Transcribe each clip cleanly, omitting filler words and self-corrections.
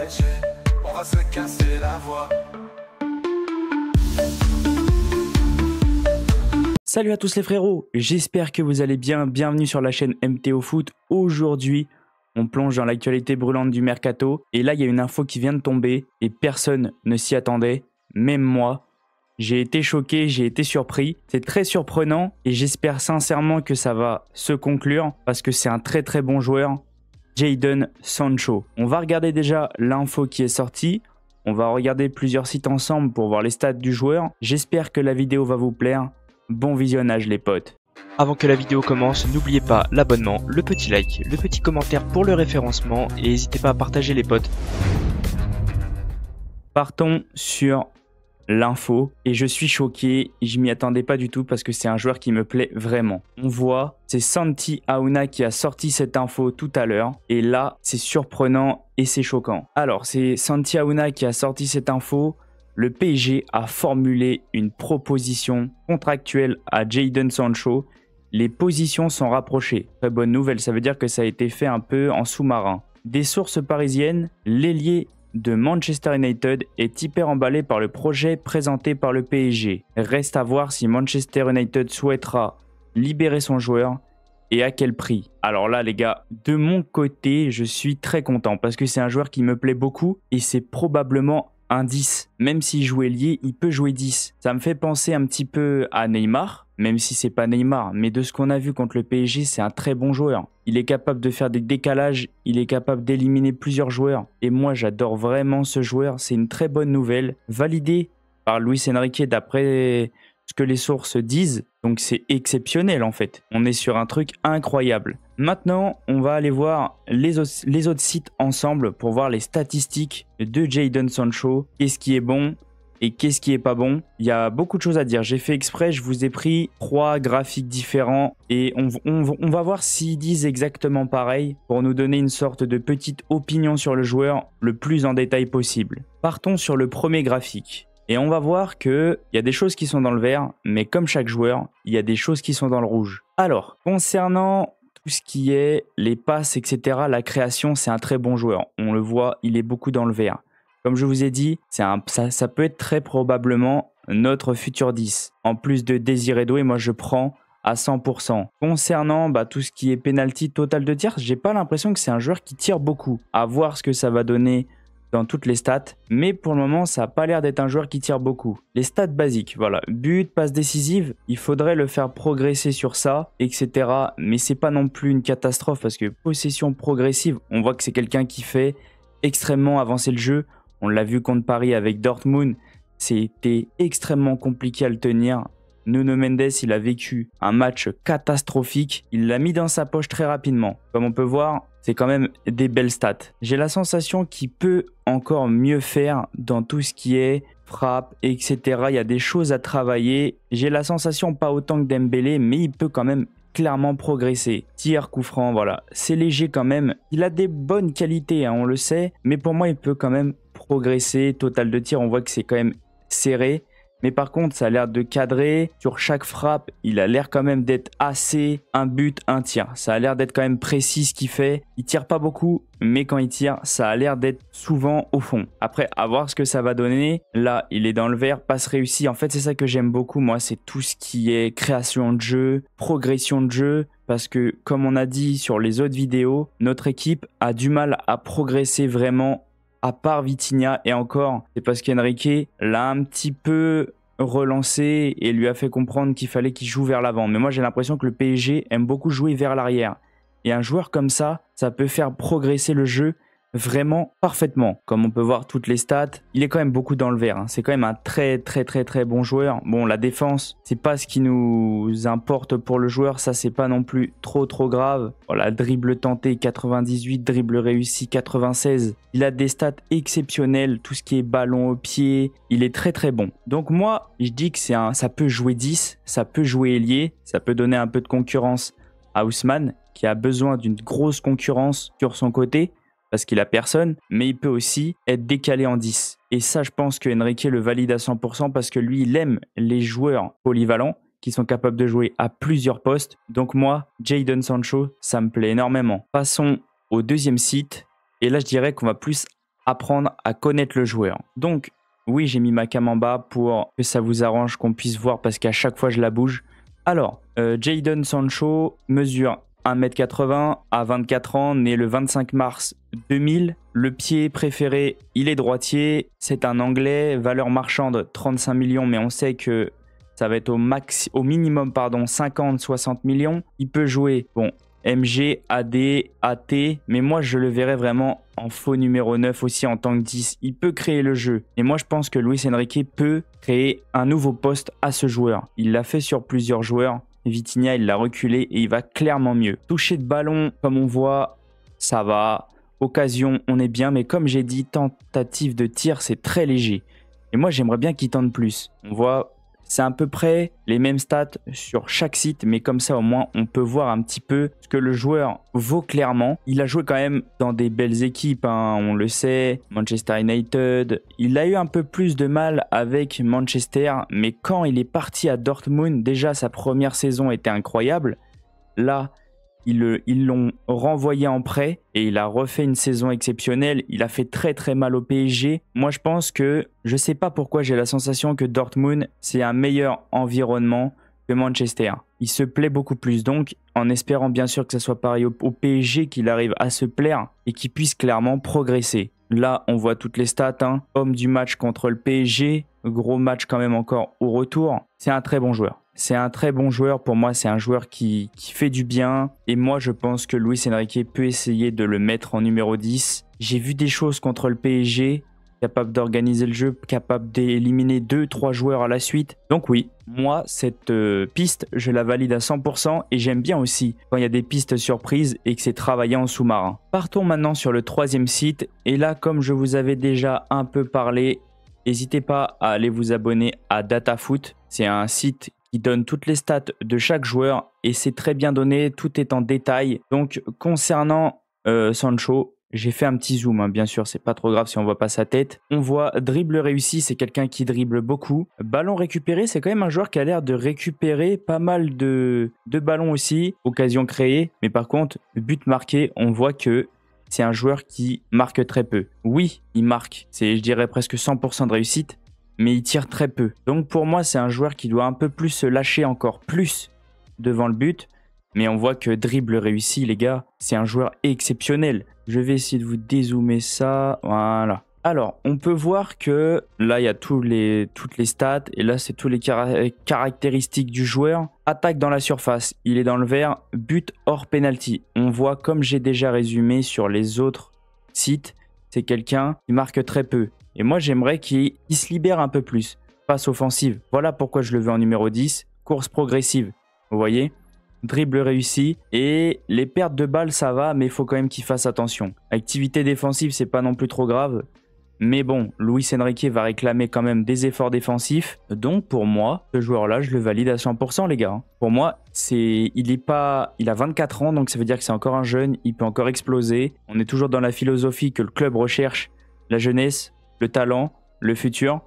PSG, on va se casser la voix. Salut à tous les frérots, j'espère que vous allez bien, bienvenue sur la chaîne MTO Foot. Aujourd'hui, on plonge dans l'actualité brûlante du Mercato et là il y a une info qui vient de tomber et personne ne s'y attendait, même moi. J'ai été choqué, j'ai été surpris, c'est très surprenant et j'espère sincèrement que ça va se conclure parce que c'est un très très bon joueur, Jadon Sancho. On va regarder déjà l'info qui est sortie, on va regarder plusieurs sites ensemble pour voir les stats du joueur. J'espère que la vidéo va vous plaire. Bon visionnage les potes. Avant que la vidéo commence, n'oubliez pas l'abonnement, le petit like, le petit commentaire pour le référencement et n'hésitez pas à partager les potes. Partons sur l'info et je suis choqué, je m'y attendais pas du tout parce que c'est un joueur qui me plaît vraiment. On voit, c'est Santi Aouna qui a sorti cette info tout à l'heure et là c'est surprenant et c'est choquant. Alors c'est Santi Aouna qui a sorti cette info. Le PSG a formulé une proposition contractuelle à Jadon Sancho. Les positions sont rapprochées. Très bonne nouvelle, ça veut dire que ça a été fait un peu en sous-marin. Des sources parisiennes, l'ailier de Manchester United est hyper emballé par le projet présenté par le PSG. Reste à voir si Manchester United souhaitera libérer son joueur et à quel prix. Alors là les gars, de mon côté, je suis très content parce que c'est un joueur qui me plaît beaucoup et c'est probablement un 10. Même s'il joue ailier, il peut jouer 10. Ça me fait penser un petit peu à Neymar, même si c'est pas Neymar, mais de ce qu'on a vu contre le PSG, c'est un très bon joueur. Il est capable de faire des décalages, il est capable d'éliminer plusieurs joueurs. Et moi, j'adore vraiment ce joueur. C'est une très bonne nouvelle, validée par Luis Enrique d'après ce que les sources disent. Donc c'est exceptionnel en fait. On est sur un truc incroyable. Maintenant, on va aller voir les autres sites ensemble pour voir les statistiques de Jadon Sancho. Qu'est-ce qui est bon et qu'est-ce qui est pas bon. Il y a beaucoup de choses à dire. J'ai fait exprès, je vous ai pris 3 graphiques différents et on va voir s'ils disent exactement pareil pour nous donner une sorte de petite opinion sur le joueur le plus en détail possible. Partons sur le premier graphique. Et on va voir qu'il y a des choses qui sont dans le vert, mais comme chaque joueur, il y a des choses qui sont dans le rouge. Alors, concernant tout ce qui est les passes, etc., la création, c'est un très bon joueur. On le voit, il est beaucoup dans le vert. Comme je vous ai dit, ça peut être très probablement notre futur 10. En plus de Désiré Doué, moi je prends à 100%. Concernant tout ce qui est penalty total de tir, j'ai pas l'impression que c'est un joueur qui tire beaucoup. À voir ce que ça va donner dans toutes les stats, mais pour le moment ça n'a pas l'air d'être un joueur qui tire beaucoup. Les stats basiques, voilà, but, passe décisive, il faudrait le faire progresser sur ça, etc. Mais c'est pas non plus une catastrophe parce que possession progressive, on voit que c'est quelqu'un qui fait extrêmement avancer le jeu. On l'a vu contre Paris avec Dortmund, c'était extrêmement compliqué à le tenir. Nuno Mendes, il a vécu un match catastrophique. Il l'a mis dans sa poche très rapidement. Comme on peut voir, c'est quand même des belles stats. J'ai la sensation qu'il peut encore mieux faire dans tout ce qui est frappe, etc. Il y a des choses à travailler. J'ai la sensation, pas autant que Dembélé, mais il peut quand même clairement progresser. Tir, coup franc, voilà. C'est léger quand même. Il a des bonnes qualités, hein, on le sait. Mais pour moi, il peut quand même progresser. Total de tir, on voit que c'est quand même serré. Mais par contre, ça a l'air de cadrer. Sur chaque frappe, il a l'air quand même d'être assez un but, un tir. Ça a l'air d'être quand même précis ce qu'il fait. Il tire pas beaucoup, mais quand il tire, ça a l'air d'être souvent au fond. Après, à voir ce que ça va donner. Là, il est dans le vert, passe réussie. En fait, c'est ça que j'aime beaucoup, moi. C'est tout ce qui est création de jeu, progression de jeu. Parce que, comme on a dit sur les autres vidéos, notre équipe a du mal à progresser vraiment. À part Vitinha, et encore, c'est parce qu'Enrique l'a un petit peu relancé et lui a fait comprendre qu'il fallait qu'il joue vers l'avant. Mais moi, j'ai l'impression que le PSG aime beaucoup jouer vers l'arrière. Et un joueur comme ça peut faire progresser le jeu vraiment parfaitement. Comme on peut voir toutes les stats, il est quand même beaucoup dans le vert. Hein. C'est quand même un très bon joueur. Bon, la défense, c'est pas ce qui nous importe pour le joueur. Ça, c'est pas non plus trop grave. Voilà, dribble tenté 98, dribble réussi 96. Il a des stats exceptionnelles. Tout ce qui est ballon au pied, il est très bon. Donc moi, je dis que ça peut jouer 10, ça peut jouer ailier, ça peut donner un peu de concurrence à Ousmane, qui a besoin d'une grosse concurrence sur son côté. Parce qu'il a personne, mais il peut aussi être décalé en 10. Et ça, je pense que Enrique le valide à 100% parce que lui, il aime les joueurs polyvalents qui sont capables de jouer à plusieurs postes. Donc moi, Jadon Sancho, ça me plaît énormément. Passons au deuxième site. Et là, je dirais qu'on va plus apprendre à connaître le joueur. Donc, oui, j'ai mis ma cam en bas pour que ça vous arrange, qu'on puisse voir parce qu'à chaque fois, je la bouge. Alors, Jadon Sancho mesure 1m80 à 24 ans, né le 25 mars 2000. Le pied préféré, il est droitier. C'est un Anglais, valeur marchande 35 millions, mais on sait que ça va être au minimum 50-60 millions. Il peut jouer, bon, MG, AD, AT, mais moi je le verrais vraiment en faux numéro 9 aussi en tant que 10. Il peut créer le jeu. Et moi je pense que Luis Enrique peut créer un nouveau poste à ce joueur. Il l'a fait sur plusieurs joueurs. Vitinha, il l'a reculé et il va clairement mieux. Toucher de ballon, comme on voit, ça va. Occasion, on est bien, mais comme j'ai dit, tentative de tir, c'est très léger. Et moi j'aimerais bien qu'il tente plus. On voit... C'est à peu près les mêmes stats sur chaque site, mais comme ça au moins on peut voir un petit peu ce que le joueur vaut clairement. Il a joué quand même dans des belles équipes, hein, on le sait, Manchester United. Il a eu un peu plus de mal avec Manchester, mais quand il est parti à Dortmund, déjà sa première saison était incroyable. Là, ils l'ont renvoyé en prêt et il a refait une saison exceptionnelle. Il a fait très très mal au PSG. Moi je pense que, je sais pas pourquoi j'ai la sensation que Dortmund c'est un meilleur environnement que Manchester. Il se plaît beaucoup plus, donc en espérant bien sûr que ça soit pareil au PSG, qu'il arrive à se plaire et qu'il puisse clairement progresser. Là on voit toutes les stats, hein. Homme du match contre le PSG, gros match quand même encore au retour. C'est un très bon joueur. C'est un très bon joueur, pour moi c'est un joueur qui fait du bien et moi je pense que Luis Enrique peut essayer de le mettre en numéro 10. J'ai vu des choses contre le PSG, capable d'organiser le jeu, capable d'éliminer 2-3 joueurs à la suite. Donc oui, moi cette piste je la valide à 100% et j'aime bien aussi quand il y a des pistes surprises et que c'est travaillé en sous-marin. Partons maintenant sur le troisième site et là comme je vous avais déjà un peu parlé, n'hésitez pas à aller vous abonner à DataFoot. C'est un site qui donne toutes les stats de chaque joueur et c'est très bien donné, tout est en détail. Donc concernant Sancho, j'ai fait un petit zoom, hein, bien sûr, c'est pas trop grave si on voit pas sa tête. On voit dribble réussi, c'est quelqu'un qui dribble beaucoup. Ballon récupéré, c'est quand même un joueur qui a l'air de récupérer pas mal de ballons aussi. Occasion créée, mais par contre, but marqué, on voit que c'est un joueur qui marque très peu. Oui, il marque, c'est je dirais presque 100% de réussite, mais il tire très peu. Donc pour moi, c'est un joueur qui doit un peu plus se lâcher encore plus devant le but. Mais on voit que dribble réussi, les gars, c'est un joueur exceptionnel. Je vais essayer de vous dézoomer ça. Voilà. Alors, on peut voir que là, il y a toutes les stats. Et là, c'est toutes les caractéristiques du joueur. Attaque dans la surface, il est dans le vert. But hors penalty. On voit, comme j'ai déjà résumé sur les autres sites, c'est quelqu'un qui marque très peu. Et moi, j'aimerais qu'il se libère un peu plus. Passe offensive. Voilà pourquoi je le veux en numéro 10. Course progressive. Vous voyez ? Dribble réussi. Et les pertes de balles, ça va, mais il faut quand même qu'il fasse attention. Activité défensive, c'est pas non plus trop grave. Mais bon, Luis Enrique va réclamer quand même des efforts défensifs. Donc pour moi, ce joueur-là, je le valide à 100%, les gars. Pour moi, il a 24 ans, donc ça veut dire que c'est encore un jeune. Il peut encore exploser. On est toujours dans la philosophie que le club recherche. La jeunesse, le talent, le futur.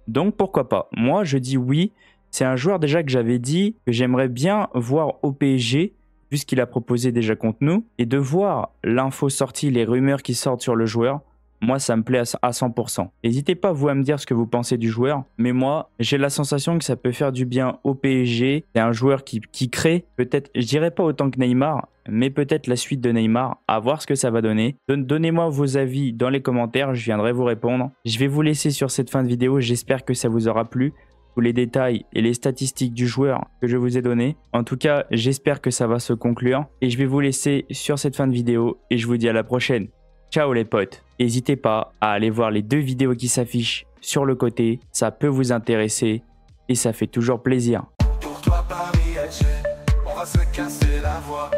Donc pourquoi pas. Moi, je dis oui. C'est un joueur déjà que j'avais dit que j'aimerais bien voir au PSG, vu ce qu'il a proposé déjà contre nous, et de voir l'info sortie, les rumeurs qui sortent sur le joueur. Moi, ça me plaît à 100%. N'hésitez pas, vous, à me dire ce que vous pensez du joueur. Mais moi, j'ai la sensation que ça peut faire du bien au PSG. C'est un joueur qui crée, peut-être, je dirais pas autant que Neymar, mais peut-être la suite de Neymar, à voir ce que ça va donner. Donnez-moi vos avis dans les commentaires, je viendrai vous répondre. Je vais vous laisser sur cette fin de vidéo, j'espère que ça vous aura plu. Tous les détails et les statistiques du joueur que je vous ai donné. En tout cas, j'espère que ça va se conclure. Et je vais vous laisser sur cette fin de vidéo et je vous dis à la prochaine. Ciao les potes. N'hésitez pas à aller voir les 2 vidéos qui s'affichent sur le côté. Ça peut vous intéresser et ça fait toujours plaisir. Pour toi Paris, on va se casser la voix.